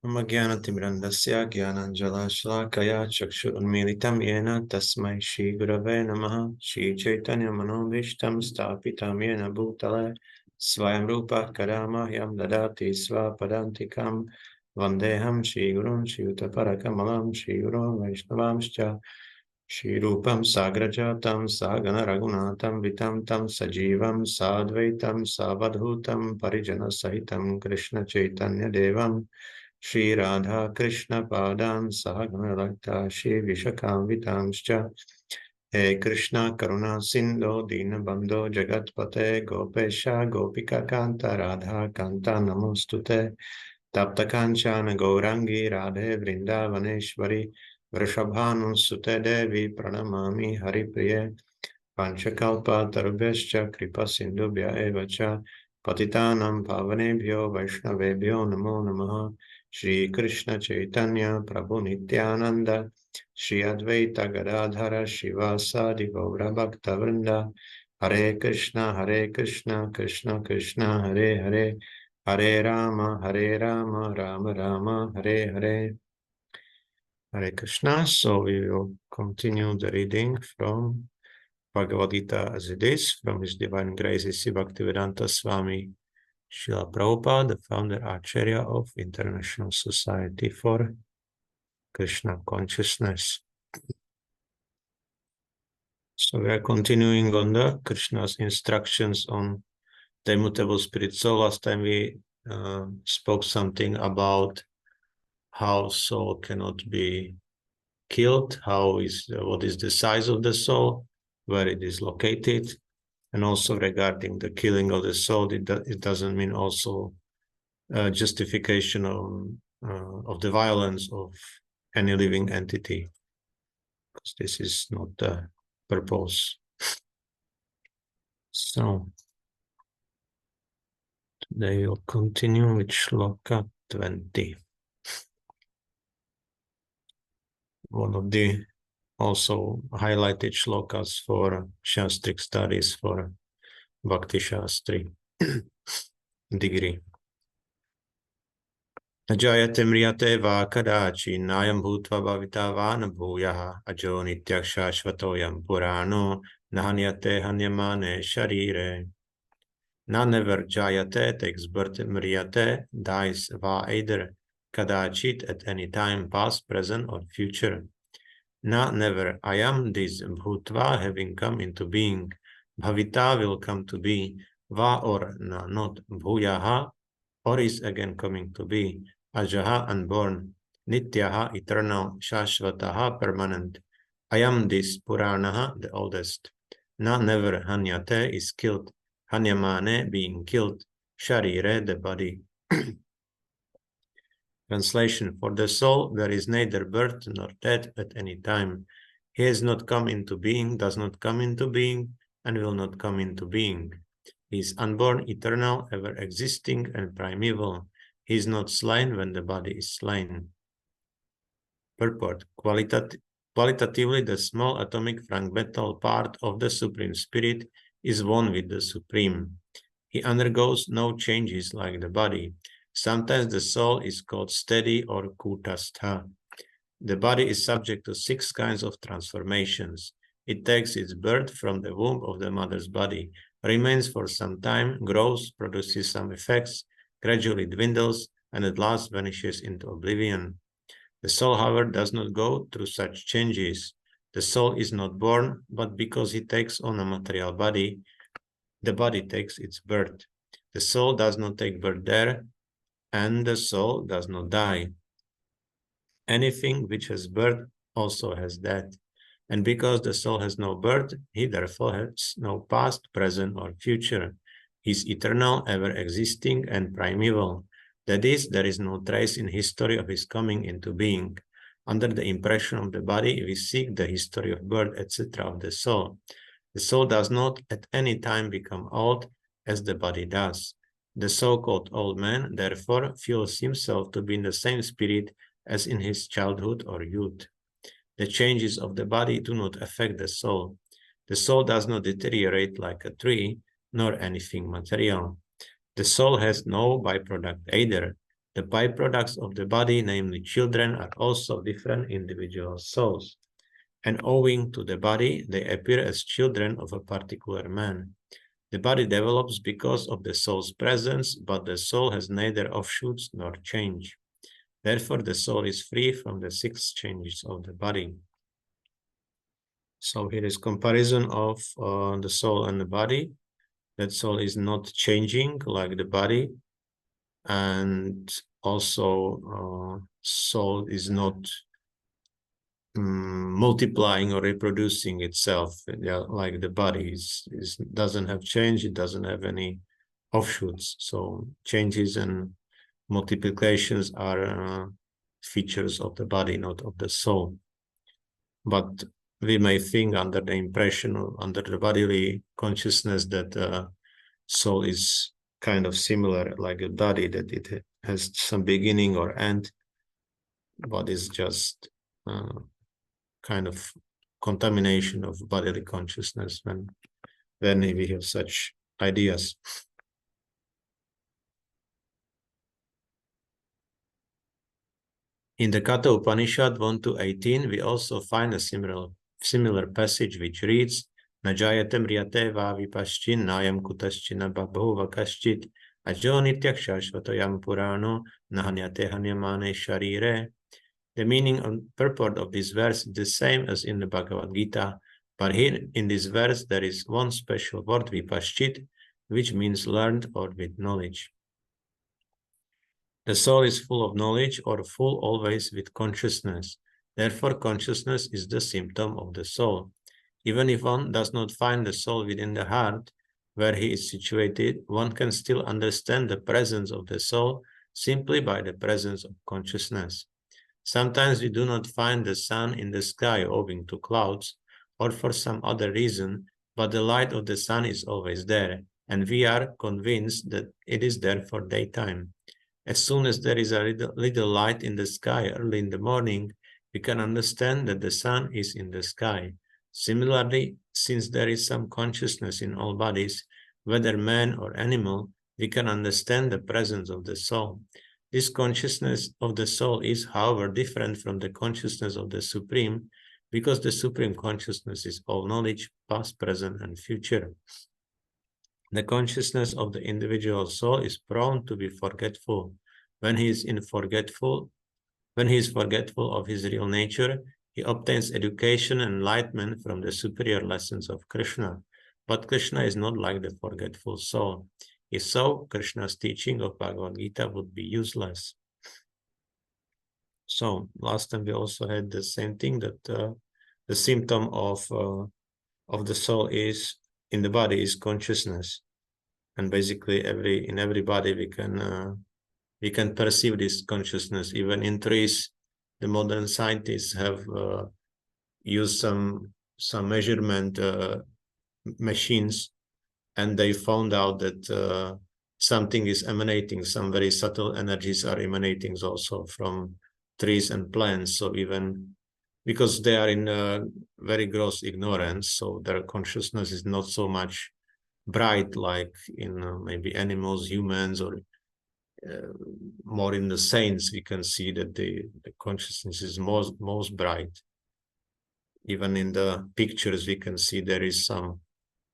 Magyanatimirandasya Gyananjalashlakaya Chakshurunmilitam Yena Tasmai Shri Gurave Namaha Shri Chaitanya Manobhishtam Stapitam Yena Bhutale Swayam Rupa Kadamahyam Dadati Svapadantikam Vandeham Shri Gurun Shri Utaparakamalam Shri Gurun Vaishnavamscha Shri Rupam Sagrajatam Sagana Ragunatam Vitam Tam Sajivam Sadvaitam Savadhutam Parijana Sahitam Krishna Chaitanya Devam Shri Radha Krishna Padan Sahagana Lakta Shri Vishakam Vitamscha He Krishna Karuna Sindho Dina Bandho Jagatpate Gopesha Gopika Kanta Radha Kanta Namostute Tapta Kanchana Gaurangi Radhe Vrindavaneshwari Vrishabhanu Sute Devi Pranamami Haripriye Panchakalpa Tarubhyascha Kripa Sindhubhya Evacha Patitanam Pavanebhyo Vaishnavebhyo Namo Namaha Shri Krishna Chaitanya Prabhu Nityananda Shri Advaita Gadadhara Shivasadi Gaura Bhakta Vrinda Hare Krishna Krishna Krishna Hare Hare Hare Rama Rama Rama Hare Hare Hare Krishna. So we will continue the reading from Bhagavad-gītā as it is, from His Divine Grace Bhaktivedanta Swami Prabhupāda, the founder-ācārya of International Society for Krishna Consciousness. So we are continuing on the Krishna's instructions on the immutable spirit soul. Last time we spoke something about how soul cannot be killed, what is the size of the soul, where it is located, and also regarding the killing of the soul, it doesn't mean also justification of the violence of any living entity, because this is not the purpose. So today we'll continue with Shloka 20. One of the also highlighted shlokas for Shastric studies for Bhakti Shastri degree. Ajayate mriyate va kadachi nayam bhutva bhavita vana bhuyaha ajo nityak shashvatoyam purano nahanyate hanyamane sharire. Na never jayate takes birth, mriyate dies, va either kadachit at any time, past, present, or future. Na never, I am this, bhutva, having come into being, bhavita will come to be, va or na not, bhuyaha, or is again coming to be, ajaha unborn, nityaha eternal, shashvataha permanent. I am this, puranaha the oldest. Na never, hanyate is killed, hanyamane being killed, sharire the body. Translation: for the soul, there is neither birth nor death at any time. He has not come into being, does not come into being, and will not come into being. He is unborn, eternal, ever existing, and primeval. He is not slain when the body is slain. Purport: qualitatively, the small atomic fragmental part of the Supreme Spirit is one with the Supreme. He undergoes no changes like the body. Sometimes the soul is called steady or kutastha. The body is subject to 6 kinds of transformations. It takes its birth from the womb of the mother's body, remains for some time, grows, produces some effects, gradually dwindles, and at last vanishes into oblivion. The soul, however, does not go through such changes. The soul is not born, but because it takes on a material body, the body takes its birth. The soul does not take birth there, and the soul does not die. Anything which has birth also has death. And because the soul has no birth, he therefore has no past, present, or future. He is eternal, ever existing, and primeval. That is, there is no trace in history of his coming into being. Under the impression of the body, we seek the history of birth, etc. of the soul. The soul does not at any time become old as the body does. The so-called old man, therefore, feels himself to be in the same spirit as in his childhood or youth. The changes of the body do not affect the soul. The soul does not deteriorate like a tree, nor anything material. The soul has no byproduct either. The byproducts of the body, namely children, are also different individual souls. And owing to the body, they appear as children of a particular man. The body develops because of the soul's presence, but the soul has neither offshoots nor change. Therefore, the soul is free from the 6 changes of the body. So here is comparison of the soul and the body. That soul is not changing like the body, and also soul is not multiplying or reproducing itself, like the body doesn't have change, it doesn't have any offshoots. So changes and multiplications are features of the body, not of the soul. But we may think under the impression or under the bodily consciousness that soul is kind of similar like a body, that it has some beginning or end, but it's just kind of contamination of bodily consciousness when we have such ideas. In the Katha Upanishad 1-18, we also find a similar passage which reads, Najayate mriyate va vipaschin nayam kutaschina babhuva kaschit ajo nityak shashvatayam purano nahanyate hanyamane sharire. The meaning and purport of this verse is the same as in the Bhagavad-gītā, but here in this verse there is one special word, vipaschit, which means learned or with knowledge. The soul is full of knowledge, or full always with consciousness. Therefore, consciousness is the symptom of the soul. Even if one does not find the soul within the heart, where he is situated, one can still understand the presence of the soul simply by the presence of consciousness. Sometimes we do not find the sun in the sky owing to clouds, or for some other reason, but the light of the sun is always there, and we are convinced that it is there for daytime. As soon as there is a little light in the sky early in the morning, we can understand that the sun is in the sky. Similarly, since there is some consciousness in all bodies, whether man or animal, we can understand the presence of the soul. This consciousness of the soul is, however, different from the consciousness of the Supreme, because the Supreme Consciousness is all knowledge, past, present, and future. The consciousness of the individual soul is prone to be forgetful. When he is forgetful of his real nature, he obtains education and enlightenment from the superior lessons of Kṛṣṇa. But Kṛṣṇa is not like the forgetful soul. If so, Kṛṣṇa's teaching of Bhagavad-gītā would be useless. So last time we also had the same thing, that the symptom of the soul is in the body is consciousness, and basically in every body we can perceive this consciousness. Even in trees, the modern scientists have used some measurement machines, and they found out that something is emanating, some very subtle energies are emanating also from trees and plants. So even because they are in very gross ignorance, so their consciousness is not so much bright like in maybe animals, humans, or more in the saints. We can see that the consciousness is most bright. Even in the pictures, we can see there is some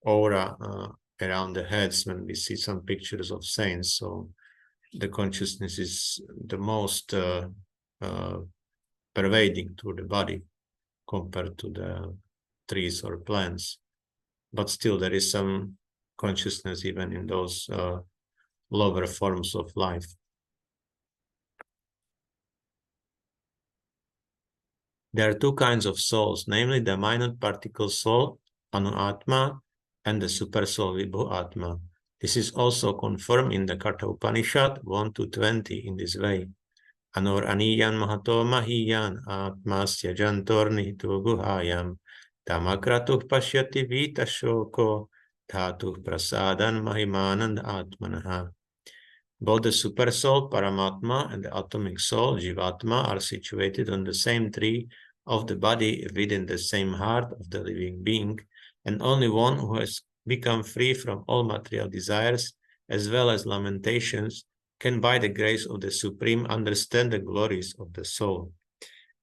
aura around the heads when we see some pictures of saints. So the consciousness is the most pervading through the body compared to the trees or plants. But still there is some consciousness even in those lower forms of life. There are 2 kinds of souls, namely the minute particle soul, Anu-atma, and the super soul, Vibhu-atma. This is also confirmed in the Katha Upanishad 1-20 in this way. Anor aniyan mahato mahiyan atmasya jantor nihitu guhayam tamakratuh pashyati vita shoko dhatuh prasadan mahimanand atmanaha. Both the super soul, Paramatma, and the atomic soul, Jivatma, are situated on the same tree of the body within the same heart of the living being, and only one who has become free from all material desires as well as lamentations can by the grace of the Supreme understand the glories of the soul.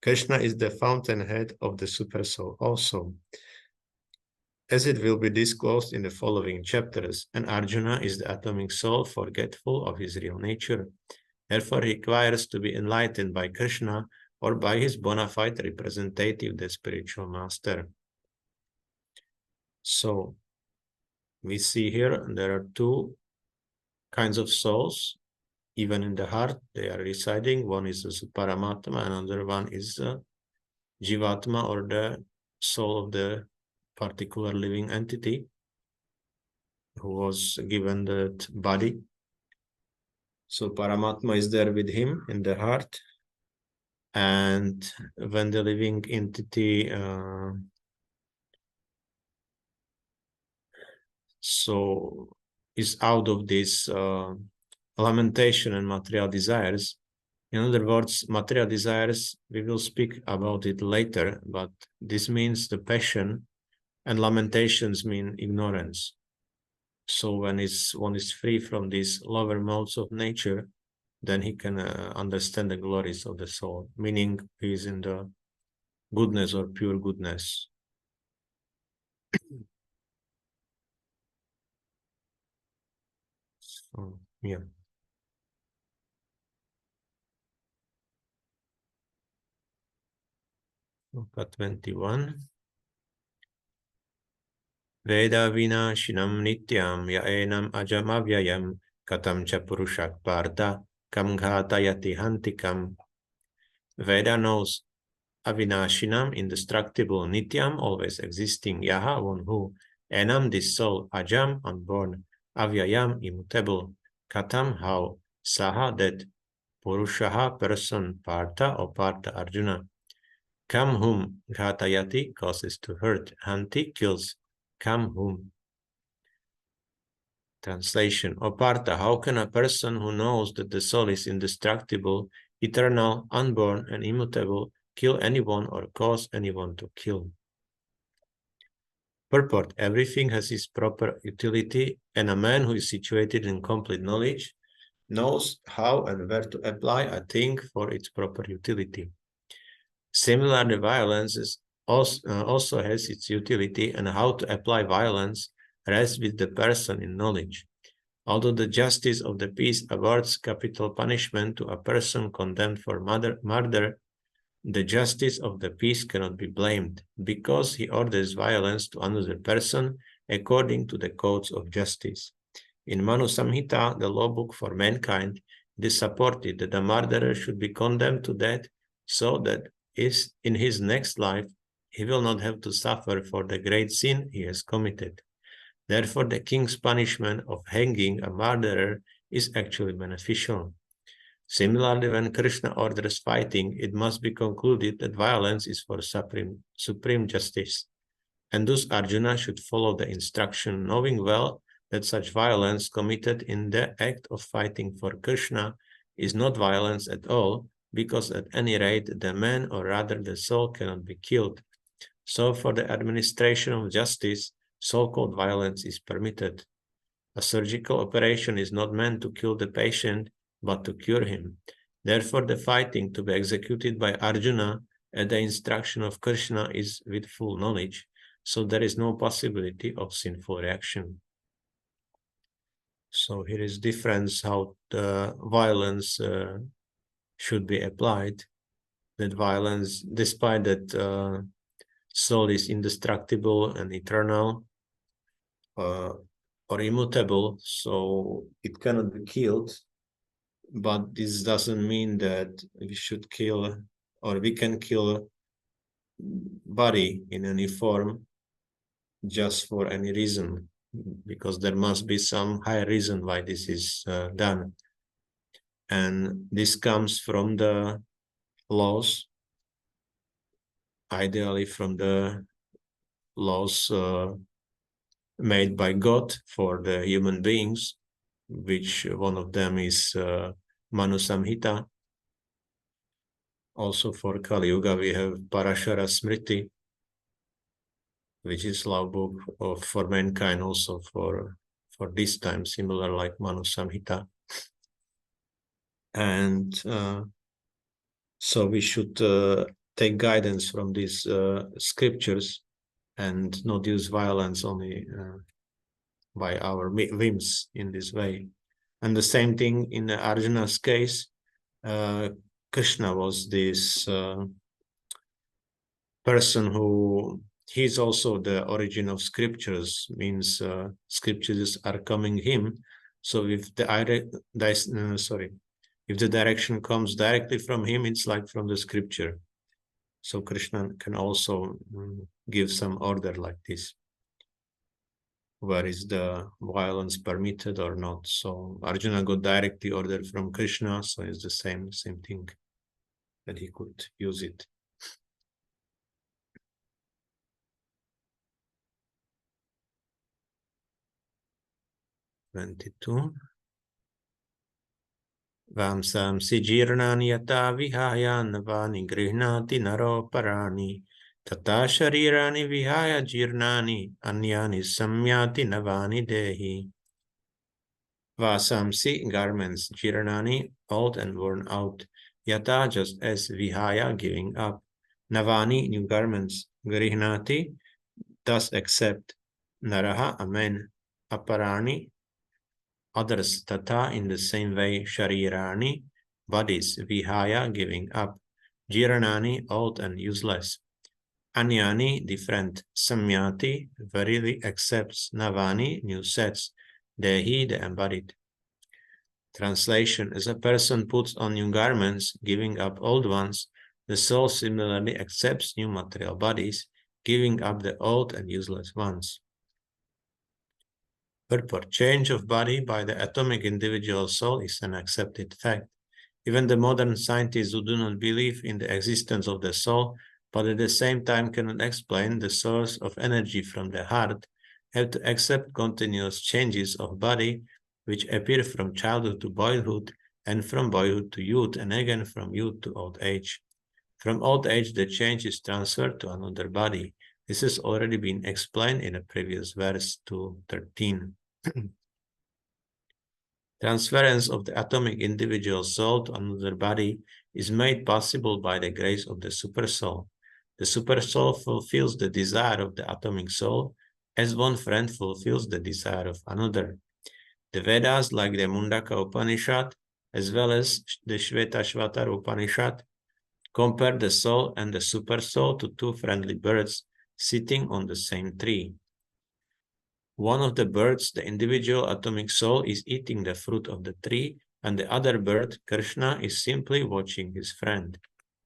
Krishna is the fountainhead of the super soul also, as it will be disclosed in the following chapters, and Arjuna is the atomic soul forgetful of his real nature. Therefore requires to be enlightened by Krishna or by his bona fide representative, the spiritual master. So we see here there are two kinds of souls, even in the heart they are residing. One is the Paramatma, another one is the Jivatma, or the soul of the particular living entity who was given that body. So Paramatma is there with him in the heart, and when the living entity so is out of this lamentation and material desires. In other words, material desires, we will speak about it later, but this means the passion, and lamentations mean ignorance. So when one is free from these lower modes of nature, then he can understand the glories of the soul, meaning he is in the goodness or pure goodness. So, yeah. Sloka 21. Veda vinashinam nityam yaenam ajamavyayam katam cha purushat partha kam ghatayati hantikam. Veda knows avinashinam, indestructible, nityam, always existing, yaha, one who, enam, this soul, ajam, unborn, avyayam, immutable, katam, how, saha, that, purushaha, person, partha, or partha, Arjuna, kam, whom, ghatayati, causes to hurt, hanti, kills, kam, whom. Translation. O Partha, how can a person who knows that the soul is indestructible, eternal, unborn, and immutable kill anyone or cause anyone to kill? Purport. Everything has its proper utility, and a man who is situated in complete knowledge knows how and where to apply a thing for its proper utility. Similarly, violence also has its utility, and how to apply violence rests with the person in knowledge. Although the justice of the peace awards capital punishment to a person condemned for murder, the justice of the peace cannot be blamed, because he orders violence to another person according to the codes of justice. In Manu Samhita, the law book for mankind, it is supported that the murderer should be condemned to death, so that in his next life he will not have to suffer for the great sin he has committed. Therefore, the king's punishment of hanging a murderer is actually beneficial. Similarly, when Krishna orders fighting, it must be concluded that violence is for supreme justice. And thus Arjuna should follow the instruction, knowing well that such violence committed in the act of fighting for Krishna is not violence at all, because at any rate the man, or rather the soul, cannot be killed. So for the administration of justice, so-called violence is permitted. A surgical operation is not meant to kill the patient, but to cure him. Therefore, the fighting to be executed by Arjuna at the instruction of Krishna is with full knowledge, so there is no possibility of sinful reaction. So here is difference how the violence should be applied. That violence, despite that soul is indestructible and eternal, or immutable, so it cannot be killed, but this doesn't mean that we should kill, or we can kill body in any form just for any reason, because there must be some higher reason why this is done. And this comes from the laws, ideally from the laws made by God for the human beings, which one of them is Manu Samhita. Also for Kali Yuga, we have Parashara Smriti, which is law book for mankind, also for this time, similar like Manu Samhita. And so we should take guidance from these scriptures and not use violence only by our whims in this way. And the same thing in Arjuna's case, Krishna was this person who, he's also the origin of scriptures, means scriptures are coming him. So if the if the direction comes directly from him, it's like from the scripture. So Krishna can also give some order like this. Where is the violence permitted or not? So Arjuna got directly order from Krishna, so it's the same thing, that he could use it. (22) Vamsamsi jirnani yata vihaya navani grihnati naro parani tata sharirani vihaya jirnani anyani samyati navani dehi. Vasamsi, garments, jirnani, old and worn out, yata, just as, vihaya, giving up, navani, new garments, grihnati, thus accept, naraha, a man, aparani, others, tata, in the same way, sharirani, bodies, vihaya, giving up, jirnani, old and useless, anyani, different, samyati, verily accepts, navani, new sets, dehi, the embodied. Translation: as a person puts on new garments, giving up old ones, the soul similarly accepts new material bodies, giving up the old and useless ones. Purport: change of body by the atomic individual soul is an accepted fact. Even the modern scientists who do not believe in the existence of the soul, but at the same time cannot explain the source of energy from the heart, have to accept continuous changes of body which appear from childhood to boyhood, and from boyhood to youth, and again from youth to old age. From old age, the change is transferred to another body. This has already been explained in a previous verse 2:13. Transference of the atomic individual soul to another body is made possible by the grace of the supersoul. The supersoul fulfills the desire of the atomic soul as one friend fulfills the desire of another. The Vedas, like the Mundaka Upanishad, as well as the Shvetashvatara Upanishad, compare the soul and the supersoul to two friendly birds sitting on the same tree. One of the birds, the individual atomic soul, is eating the fruit of the tree, and the other bird, Kṛṣṇa, is simply watching his friend.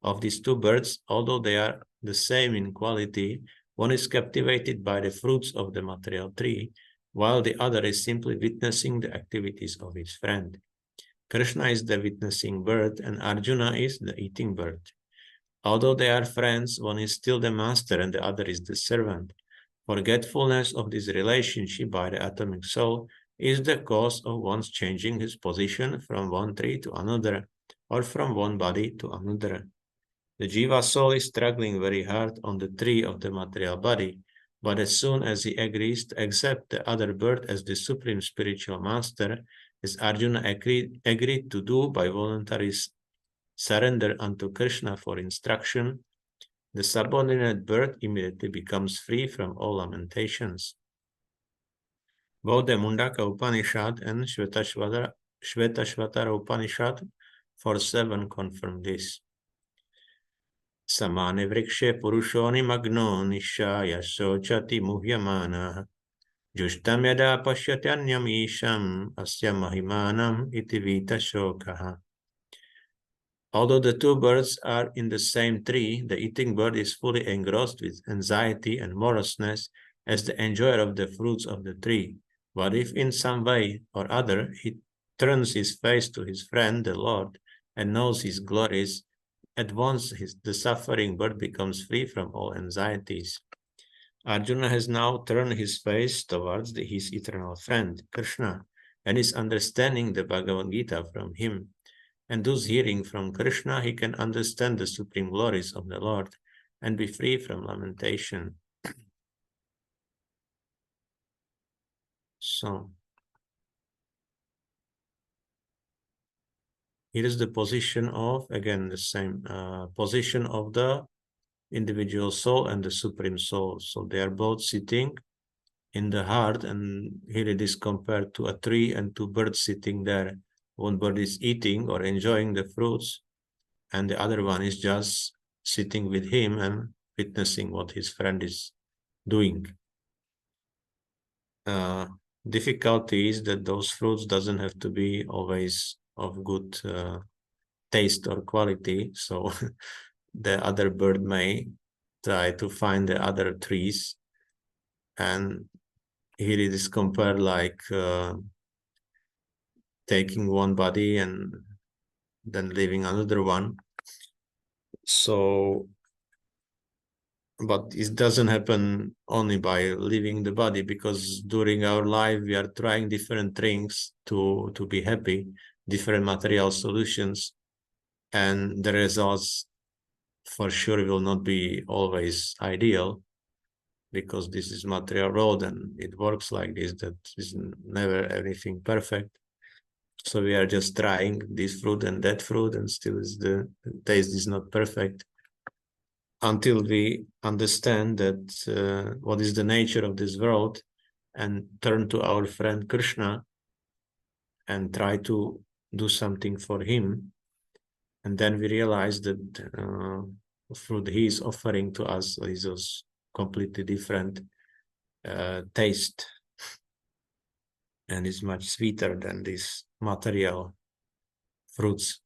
Of these two birds, although they are the same in quality, one is captivated by the fruits of the material tree, while the other is simply witnessing the activities of his friend. Kṛṣṇa is the witnessing bird, and Arjuna is the eating bird. Although they are friends, one is still the master and the other is the servant. Forgetfulness of this relationship by the atomic soul is the cause of one's changing his position from one tree to another, or from one body to another. The jiva soul is struggling very hard on the tree of the material body, but as soon as he agrees to accept the other bird as the supreme spiritual master, as Arjuna agreed to do by voluntary surrender unto Kṛṣṇa for instruction, the subordinate bird immediately becomes free from all lamentations. Both the Mundaka Upanishad and Shvetashvatara Upanishad 4:7 confirm this. Samane vrikshe purushoni magno nishaya sochati muhyamana jushtam yada pashyatanyam isham asya mahimanam iti vita shokaha. Although the two birds are in the same tree, the eating bird is fully engrossed with anxiety and moroseness as the enjoyer of the fruits of the tree. But if in some way or other he turns his face to his friend, the Lord, and knows his glories, at once the suffering bird becomes free from all anxieties. Arjuna has now turned his face towards his eternal friend, Kṛṣṇa, and is understanding the Bhagavad-gītā from him. And thus hearing from Kṛṣṇa, he can understand the supreme glories of the Lord and be free from lamentation. So, here is the position of, again, the same position of the individual soul and the supreme soul. So they are both sitting in the heart, and here it is compared to a tree and two birds sitting there. One bird is eating or enjoying the fruits, and the other one is just sitting with him and witnessing what his friend is doing. Difficulty is that those fruits doesn't have to be always of good taste or quality, so the other bird may try to find the other trees, and here it is compared like taking one body and then leaving another one. So, but it doesn't happen only by leaving the body, because during our life we are trying different things to be happy, different material solutions, and the results for sure will not be always ideal, because this is material world and it works like this, that is never everything perfect. So we are just trying this fruit and that fruit, and still is the taste is not perfect, until we understand that what is the nature of this world, and turn to our friend Kṛṣṇa and try to do something for him. And then we realize that fruit he is offering to us is a completely different taste, and is much sweeter than these material fruits.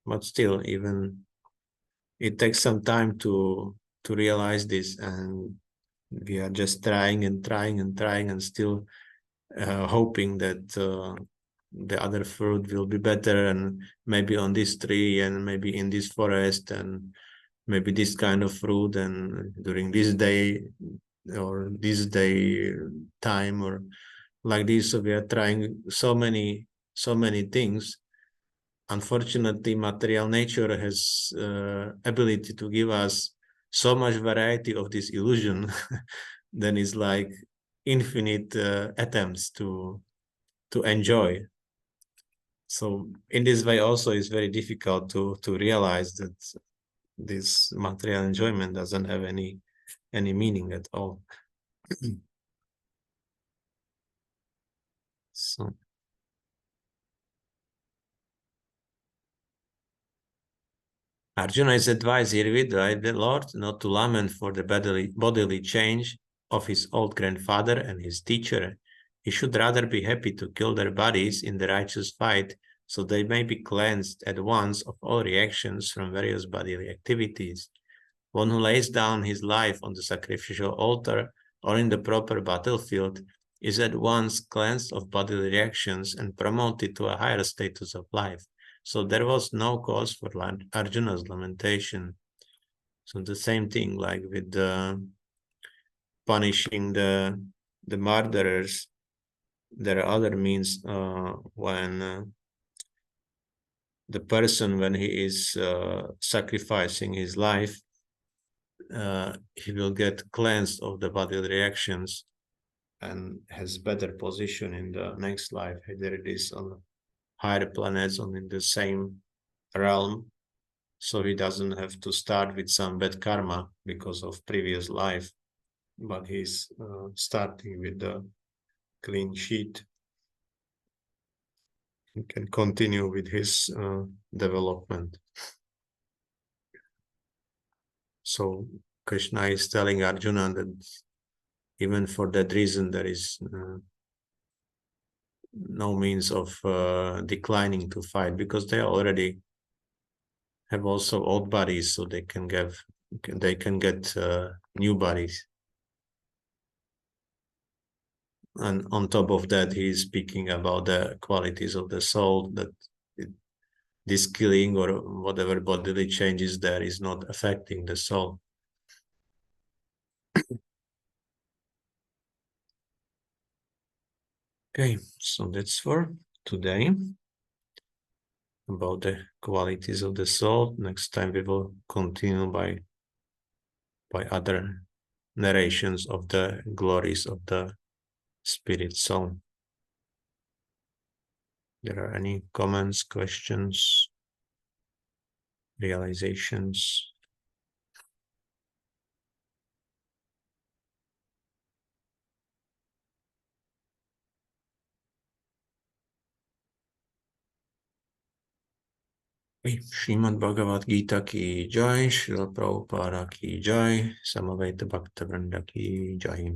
But still, even it takes some time to realize this, and we are just trying and trying and trying, and still hoping that the other fruit will be better, and maybe on this tree, and maybe in this forest, and maybe this kind of fruit, and during this day or this day time, or like this. So we are trying so many things. Unfortunately, material nature has ability to give us so much variety of this illusion then it's like infinite attempts to enjoy. So in this way also it's very difficult to realize that this material enjoyment doesn't have any meaning at all. So Arjuna is advised herewith by the Lord not to lament for the bodily change of his old grandfather and his teacher. He should rather be happy to kill their bodies in the righteous fight, so they may be cleansed at once of all reactions from various bodily activities. One who lays down his life on the sacrificial altar or in the proper battlefield is at once cleansed of bodily reactions and promoted to a higher status of life. So there was no cause for Arjuna's lamentation. So the same thing, like with punishing the murderers, there are other means when the person, when he is sacrificing his life, he will get cleansed of the bodily reactions and has better position in the next life, either it is on higher planets or in the same realm. So he doesn't have to start with some bad karma because of previous life, but he's starting with the clean sheet. He can continue with his development. So Krishna is telling Arjuna that even for that reason there is no means of declining to fight, because they already have also old bodies, so they can get new bodies. And on top of that, he is speaking about the qualities of the soul, that this killing or whatever bodily changes there is not affecting the soul. Okay, so that's for today about the qualities of the soul. Next time we will continue by other narrations of the glories of the spirit soul. There are any comments, questions? realizations. Śrīmad Bhagavad-gīta ki jai, Śrīla Prabhupāda ki jai, Samaveta Bhakta Vrinda ki jai.